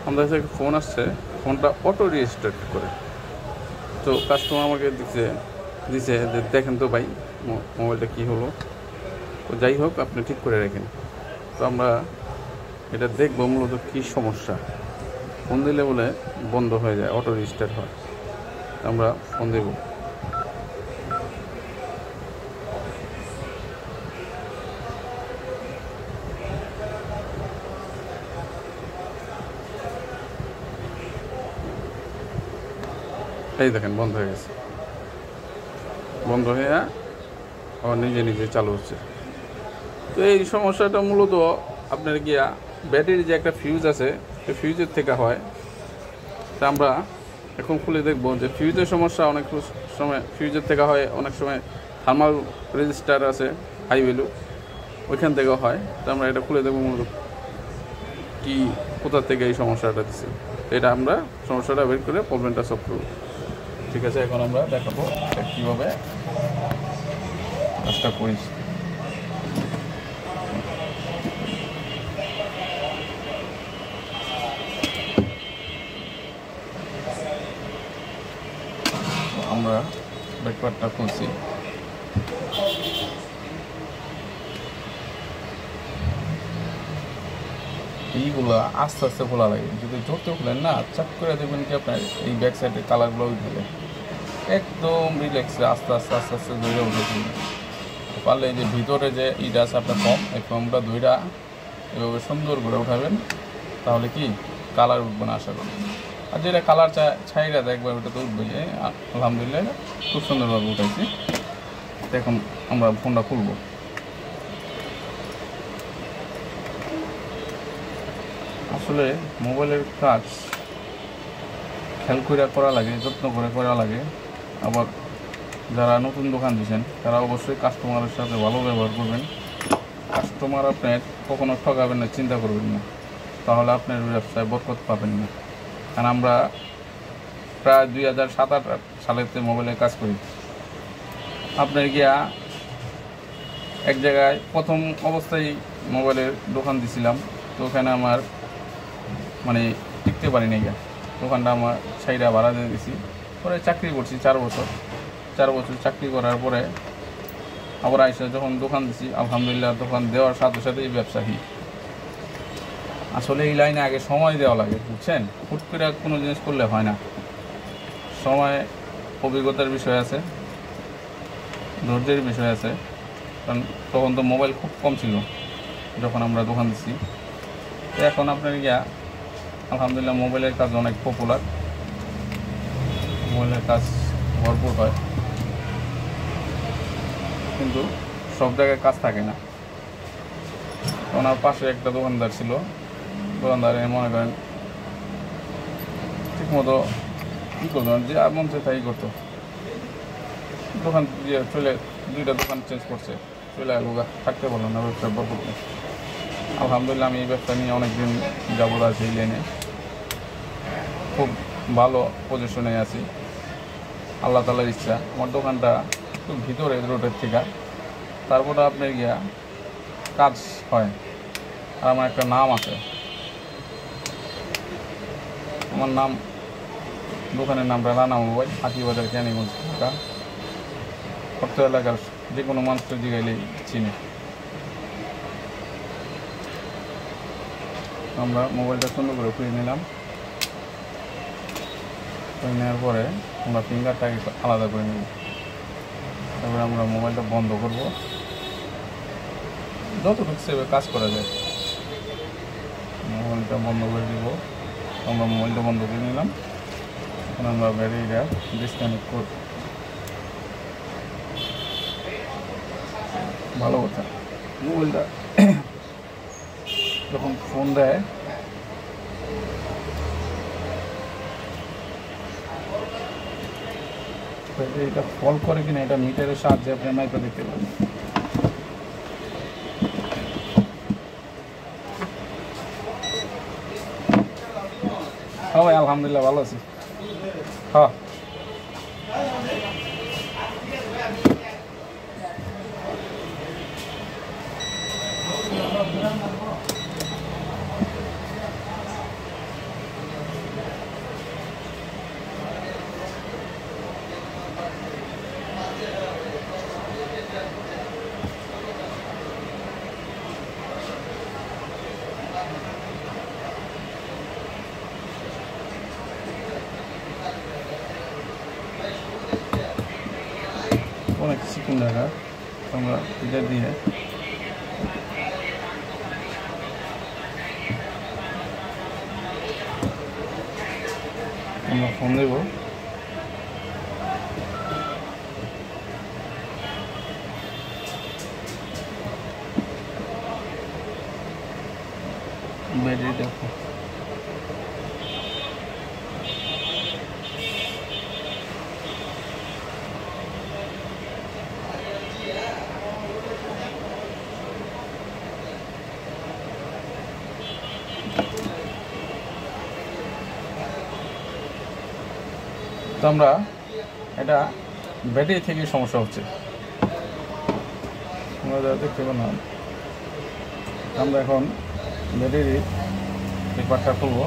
আমাদের কাছে একটা ফোন আসছে, ফোনটা অটো রিস্টার্ট করে। তো কাস্টমার আমাকে দিছে যে দেখেন তো ভাই মোবাইলটা কী হলো। তো যাই হোক, আপনি ঠিক করে রাখেন। তো আমরা এটা দেখবো মূলত কী সমস্যা। ফোন দিলে বলে বন্ধ হয়ে যায়, অটো রিস্টার্ট হয়। আমরা ফোন দেব। এই দেখেন বন্ধ হয়ে গেছে, বন্ধ হয়ে আবার নিজে নিজে চালু হচ্ছে। তো এই সমস্যাটা মূলত আপনার গিয়া ব্যাটারির যে একটা ফিউজ আছে, সেই ফিউজের থেকে হয়। তা আমরা এখন খুলে দেখবো যে ফিউজের সমস্যা অনেক সময় ফিউজের থেকে হয়, অনেক সময় থার্মাল রেজিস্টার আছে হাই ভ্যালু, ওইখান থেকেও হয়। তো আমরা এটা খুলে দেখবো মূলত কি কোথা থেকে এই সমস্যাটা দিচ্ছে। এটা আমরা সমস্যাটা বের করে প্রবলেমটা সলভ করবো। ঠিক আছে, এখন আমরা দেখাবো কীভাবে কাজটা করিস। আমরা ব্যাকপার্টটা খুলছি। এইগুলো আস্তে আস্তে খোলা লাগে, যদি জোরতে খুলেন না চাপ করে দেবেন কি আপনার এই ব্যাক সাইডের কালারগুলো উঠে যায়। একদম রিল্যাক্সে আস্তে আস্তে আস্তে আস্তে ধরে উঠেছি। পারলে এই যে ভিতরে যে ইটা আছে আপনার ফর্ম, এই ফর্মটা ধইরা এভাবে সুন্দর করে উঠাবেন, তাহলে কি কালার উঠবে না আশা করি। আর যেটা কালার ছাইরা দেয় একবার ওটা তো উঠবে। আলহামদুলিল্লাহ খুব সুন্দরভাবে উঠাইছি। এখন আমরা ফোনটা খুলবো। আসলে মোবাইলের কাজ খেয়াল করে করা লাগে, যত্ন করে করা লাগে। আবার যারা নতুন দোকান দিচ্ছেন তারা অবশ্যই কাস্টমারের সাথে ভালো ব্যবহার করবেন। কাস্টমার আপনার কখনো ঠকাবেন না, চিন্তা করবেন না, তাহলে আপনার ব্যবসায় বরকত পাবেন না। কারণ আমরা প্রায় 2007-08 সালেতে মোবাইলের কাজ করি। আপনার গিয়া এক জায়গায় প্রথম অবস্থায় মোবাইলের দোকান দিছিলাম, তো ওখানে আমার মানে টিকতে পারিনি গিয়া, দোকানটা আমার ছাইরা ভাড়া দিয়ে দিছি। পরে চাকরি করছি 4 বছর চাকরি করার পরে আবার আইসা যখন দোকান দিছি, আলহামদুলিল্লাহ দোকান দেওয়ার সাথে সাথেই ব্যবসায়ী। আসলে এই লাইনে আগে সময় দেওয়া লাগে, বুঝছেন? হুট করে কোনো জিনিস করলে হয় না। সময়, অভিজ্ঞতার বিষয় আছে, ধৈর্যের বিষয় আছে। কারণ তখন তো মোবাইল খুব কম ছিল যখন আমরা দোকান দিচ্ছি। তো এখন আপনার গিয়া আলহামদুলিল্লাহ মোবাইলের কাজ অনেক পপুলার, মোবাইলের কাজ ভরপুর হয়, কিন্তু সব জায়গায় কাজ থাকে না। ওনার পাশে একটা দোকানদার ছিল, দোকানদারে মনে করেন ঠিকমতো কী করতো, যে মন চায় তাই করতো। দোকান দিয়ে চলে 2টা দোকান চেঞ্জ করছে, চলে আগুগা থাকতে পারলো না, ব্যবসার বরকত নেই। আলহামদুলিল্লাহ আমি এই ব্যবসা নিয়ে অনেক দিন যাবত আছি, এই লাইনে খুব ভালো পজিশনে আছি। আল্লাহ তাআলার ইচ্ছা আমার দোকানটা একটু ভিতরে রোডের থেকে, তারপরে আপনার গিয়া কাজ হয়। আর আমার একটা নাম আছে, আমার নাম, দোকানের নামটা রানা মোবাইল, হাকিবাজার ক্যানিগঞ্জ ঢাকা। অর্থ এলাকার যে কোনো মানুষের জিগাইলেই চিনে। আমরা মোবাইলটা সুন্দর করে খুলে নিলাম। খুলে নেওয়ার পরে আমরা ফিঙ্গারটাকে আলাদা করে নেব। তারপরে আমরা মোবাইলটা বন্ধ করব, যতটুকু সেভাবে কাজ করা যায়। মোবাইলটা বন্ধ করে দিব। আমরা মোবাইলটা বন্ধ করে নিলাম। এখন আমরা ব্যাটারিটা ডিসকানেক্ট করব। ভালো কথা, মোবাইলটা যখন ফোন দেয় এটা ফল করে কিনা এটা মিটারের সাহায্যে আপনি মাইপে দেখতে পারেন। হ্যাঁ আলহামদুলিল্লাহ ভালো আছি। হ্যাঁ কোন জায়গা আমরা এটা দিয়ে আমরা ফোন দেব। ব্যাটারি দেখো তো আমরা এটা ব্যাটারি থেকে সমস্যা হচ্ছে আমরা যা দেখতে পেলাম। আমরা এখন ব্যাটারির এই পার্টটা খুলবো।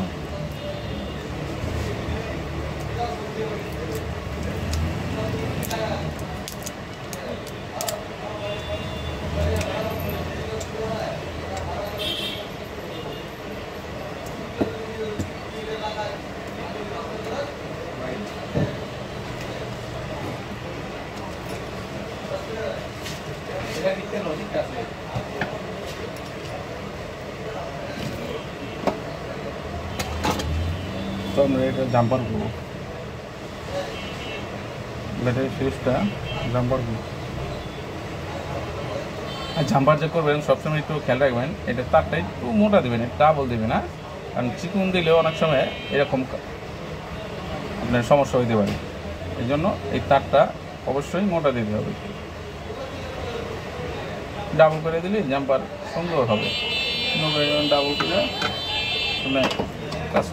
তো আমরা এটা জাম্পার করবো, ব্যাটারি ফিউজটা জাম্পার করবো। আর জাম্পার যে করবেন সবসময় একটু খেয়াল রাখবেন, এটা তারটা একটু মোটা দেবেন, ডাবল দেবে না, কারণ চিকুন দিলেও অনেক সময় এরকম আপনার সমস্যা হইতে পারে। এই জন্য এই তারটা অবশ্যই মোটা দিতে হবে, ডাবল করে দিলে জাম্পার সুন্দর হবে। ডাবল করে মানে কাজ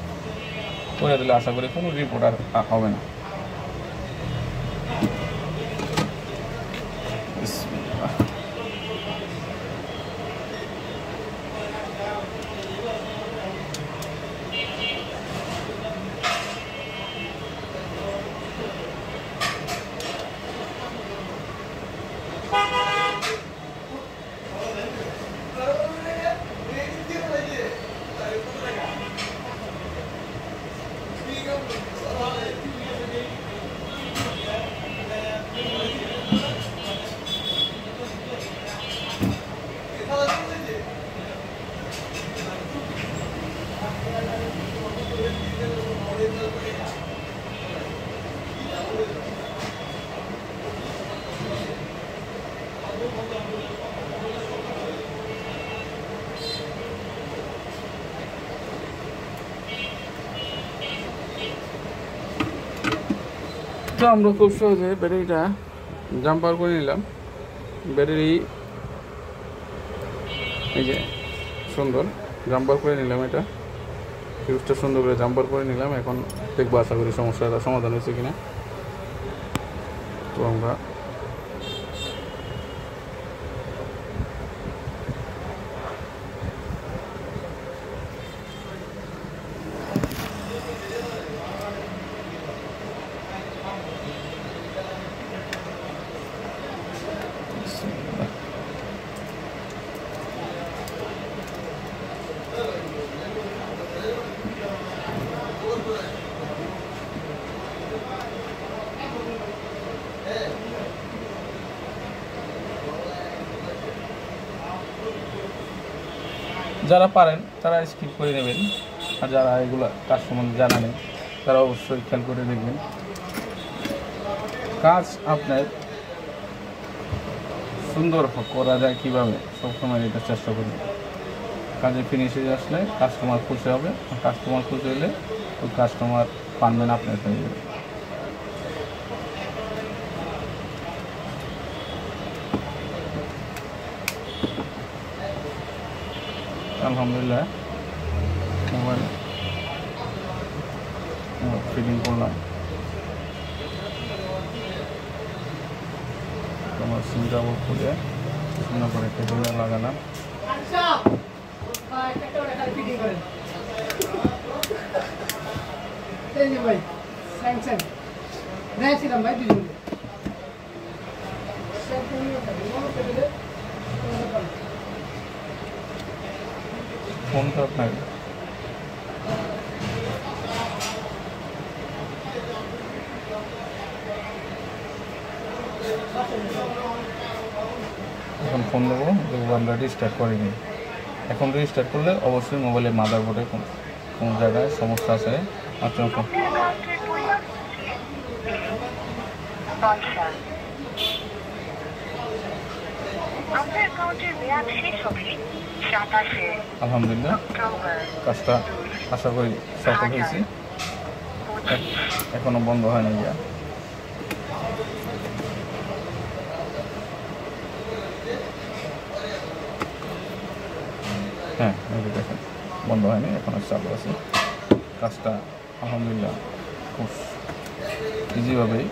করে দিলে আশা করি কোনো রিপোর্ট আর হবে না। তো আমরা খুব সহজে ব্যাটারিটা জাম্পার করে নিলাম। ব্যাটারি এই যে সুন্দর জাম্পার করে নিলাম, এটা ফিউজটা সুন্দর করে জাম্পার করে নিলাম। এখন দেখবো আশা করি সমস্যাটা সমাধান হয়েছে কিনা। তো আমরা যারা পারেন তারা স্কিপ করে নেবেন, আর যারা এগুলো কাজ সম্বন্ধে জানা নেই তারা অবশ্যই খেয়াল করে দেখবেন। কাজ আপনার সুন্দর করা যায় কীভাবে সবসময় এটা চেষ্টা করুন। কাজে ফিনিশে আসলে কাস্টমার খুশি হবে, আর কাস্টমার খুশি হলে ওই কাস্টমার পারবেন আপনার হয়ে যাবে। আলহামদুলিল্লাহ মোবাইল ফিটিং করলাম, তোমার সিমটা খুলে সুন্দর করে কেবলটা লাগালাম। ফোনটা আপনার এখন ফোন দেবো, দেখবো আমরা রিস্টার্ট করিনি। এখন রিস্টার্ট করলে অবশ্যই মোবাইলের মাদারবোর্ডে কোনো জায়গায় সমস্যা আছে। আপনার ফোন আলহামদুলিল্লাহ কাজটা আশা করি সফল হয়েছি। এখনো বন্ধ হয় না গিয়া। হ্যাঁ দেখেন বন্ধ হয়নি, এখন আর চালু আছে। কাজটা আলহামদুলিল্লাহ খুব ইজিভাবেই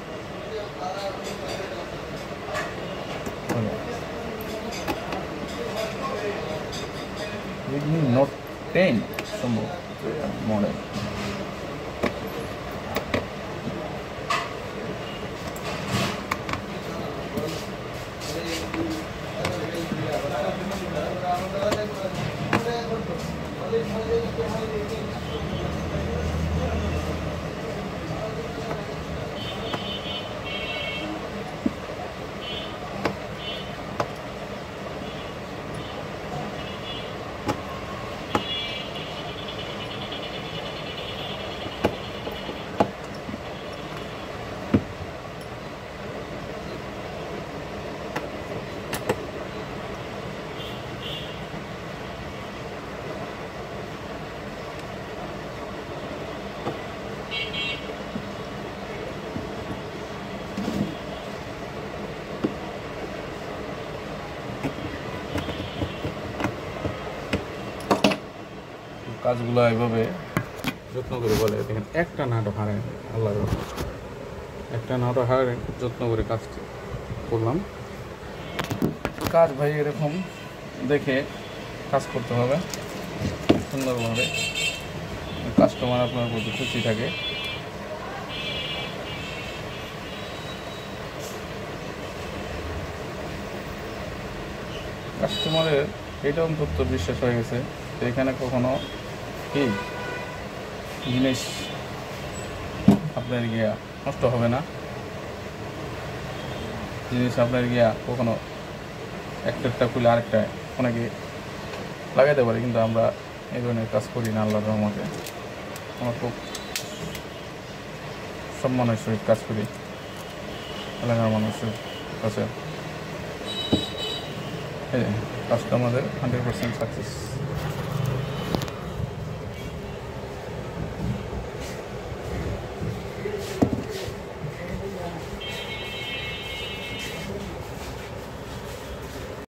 রেডমি নোট 10 সম্ভব মডেল। কাজগুলো এইভাবে যত্ন করে বলে দেখেন, একটা নাটক হারেন আল্লাহ, একটা নাটক হারেন যত্ন করে কাজ করলাম। কাজ ভাই এরকম দেখে কাজ করতে হবে সুন্দরভাবে, কাস্টমার আপনার প্রতি খুশি থাকে। কাস্টমারের এটা অন্তত বিশ্বাস হয়ে গেছে এখানে কখনো কি জিনিস আপনার গিয়া নষ্ট হবে না, জিনিস আপনার গিয়া কখনো একটা খুলে আরেকটা অনেকে লাগাইতে পারে, কিন্তু আমরা এই ধরনের কাজ করি না আল্লাহর রহমতে। আমরা খুব সম্মানের সহিত কাজ করি এলাকার মানুষের কাছে। কাজটা আমাদের 100% সাকসেস।